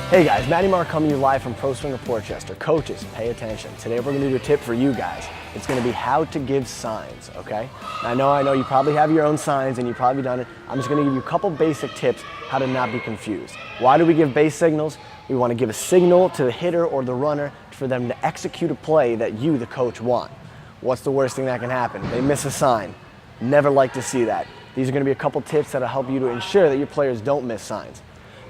Hey guys, Matty Mark coming to you live from Pro Swing of Portchester. Coaches, pay attention. Today we're going to do a tip for you guys. It's going to be how to give signs, okay? I know you probably have your own signs and you've probably done it. I'm just going to give you a couple basic tips how to not be confused. Why do we give base signals? We want to give a signal to the hitter or the runner for them to execute a play that you, the coach, want. What's the worst thing that can happen? They miss a sign. Never like to see that. These are going to be a couple tips that'll help you to ensure that your players don't miss signs.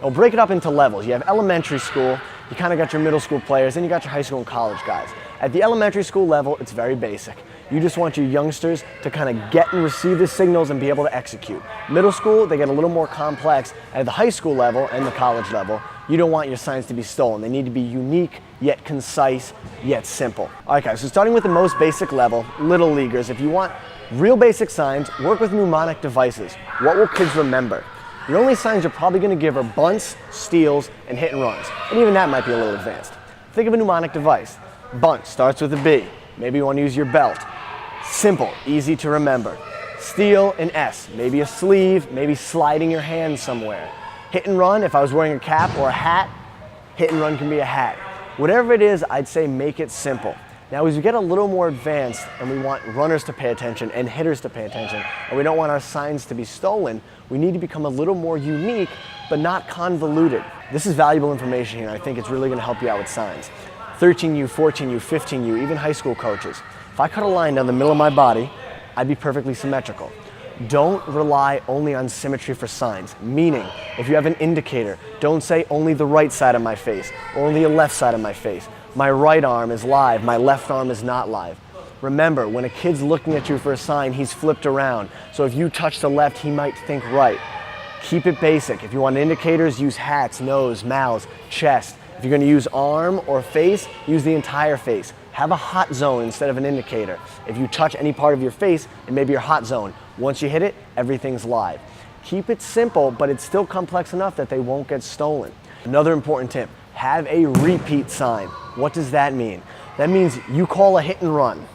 We'll break it up into levels. You have elementary school, you kind of got your middle school players, and you got your high school and college guys. At the elementary school level, it's very basic. You just want your youngsters to kind of get and receive the signals and be able to execute. Middle school, they get a little more complex. At the high school level and the college level, you don't want your signs to be stolen. They need to be unique, yet concise, yet simple. All right guys, so starting with the most basic level, little leaguers, if you want real basic signs, work with mnemonic devices. What will kids remember? The only signs you're probably going to give are bunts, steals, and hit and runs. And even that might be a little advanced. Think of a mnemonic device. Bunt starts with a B. Maybe you want to use your belt. Simple, easy to remember. Steal, an S. Maybe a sleeve, maybe sliding your hand somewhere. Hit and run, if I was wearing a cap or a hat, hit and run can be a hat. Whatever it is, I'd say make it simple. Now, as we get a little more advanced and we want runners to pay attention and hitters to pay attention, and we don't want our signs to be stolen, we need to become a little more unique, but not convoluted. This is valuable information here, and I think it's really gonna help you out with signs. 13U, 14U, 15U, even high school coaches. If I cut a line down the middle of my body, I'd be perfectly symmetrical. Don't rely only on symmetry for signs, meaning if you have an indicator, don't say only the right side of my face or only the left side of my face. My right arm is live, my left arm is not live. Remember, when a kid's looking at you for a sign, he's flipped around. So if you touch the left, he might think right. Keep it basic. If you want indicators, use hats, nose, mouths, chest. If you're gonna use arm or face, use the entire face. Have a hot zone instead of an indicator. If you touch any part of your face, it may be your hot zone. Once you hit it, everything's live. Keep it simple, but it's still complex enough that they won't get stolen. Another important tip, have a repeat sign. What does that mean? That means you call a hit and run.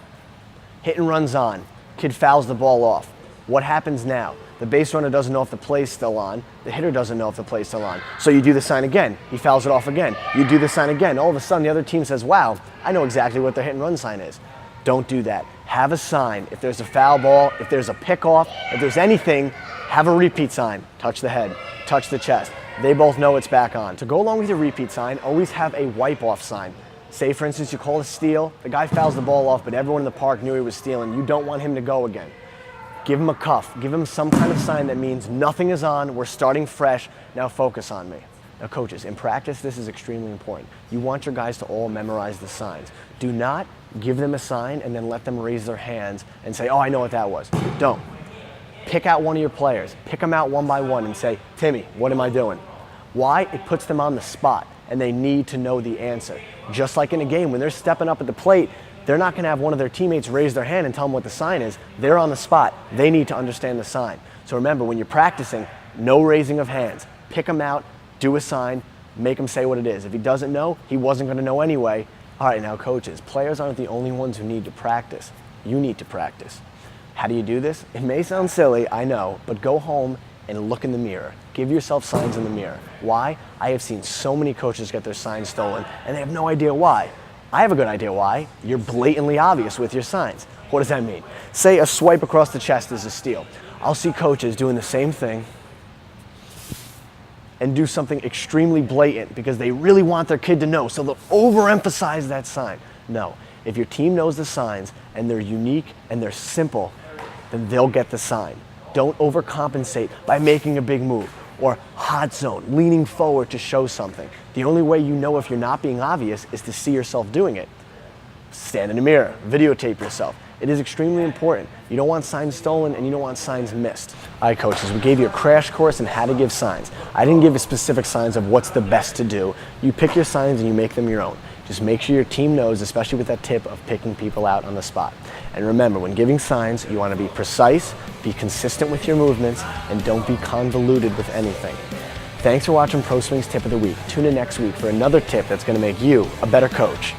Hit and run's on. Kid fouls the ball off. What happens now? The base runner doesn't know if the play's still on. The hitter doesn't know if the play's still on. So you do the sign again. He fouls it off again. You do the sign again. All of a sudden, the other team says, wow, I know exactly what their hit and run sign is. Don't do that. Have a sign. If there's a foul ball, if there's a pickoff, if there's anything, have a repeat sign. Touch the head, touch the chest. They both know it's back on. To go along with your repeat sign, always have a wipe-off sign. Say, for instance, you call a steal, the guy fouls the ball off, but everyone in the park knew he was stealing. You don't want him to go again. Give him a cuff. Give him some kind of sign that means nothing is on, we're starting fresh, now focus on me. Now coaches, in practice, this is extremely important. You want your guys to all memorize the signs. Do not give them a sign and then let them raise their hands and say, oh, I know what that was. Don't. Pick out one of your players, pick them out one by one and say, Timmy, what am I doing? Why? It puts them on the spot and they need to know the answer. Just like in a game, when they're stepping up at the plate, they're not gonna have one of their teammates raise their hand and tell them what the sign is. They're on the spot. They need to understand the sign. So remember, when you're practicing, no raising of hands. Pick them out, do a sign, make him say what it is. If he doesn't know, he wasn't gonna know anyway. All right, now coaches, players aren't the only ones who need to practice. You need to practice. How do you do this? It may sound silly, I know, but go home and look in the mirror. Give yourself signs in the mirror. Why? I have seen so many coaches get their signs stolen and they have no idea why. I have a good idea why. You're blatantly obvious with your signs. What does that mean? Say a swipe across the chest is a steal. I'll see coaches doing the same thing and do something extremely blatant because they really want their kid to know, so they'll overemphasize that sign. No, if your team knows the signs and they're unique and they're simple, then they'll get the sign. Don't overcompensate by making a big move or hot zone, leaning forward to show something. The only way you know if you're not being obvious is to see yourself doing it. Stand in the mirror, videotape yourself. It is extremely important. You don't want signs stolen and you don't want signs missed. All right, coaches, we gave you a crash course on how to give signs. I didn't give you specific signs of what's the best to do. You pick your signs and you make them your own. Just make sure your team knows, especially with that tip of picking people out on the spot. And remember, when giving signs, you want to be precise, be consistent with your movements, and don't be convoluted with anything. Thanks for watching Pro Swing's Tip of the Week. Tune in next week for another tip that's going to make you a better coach.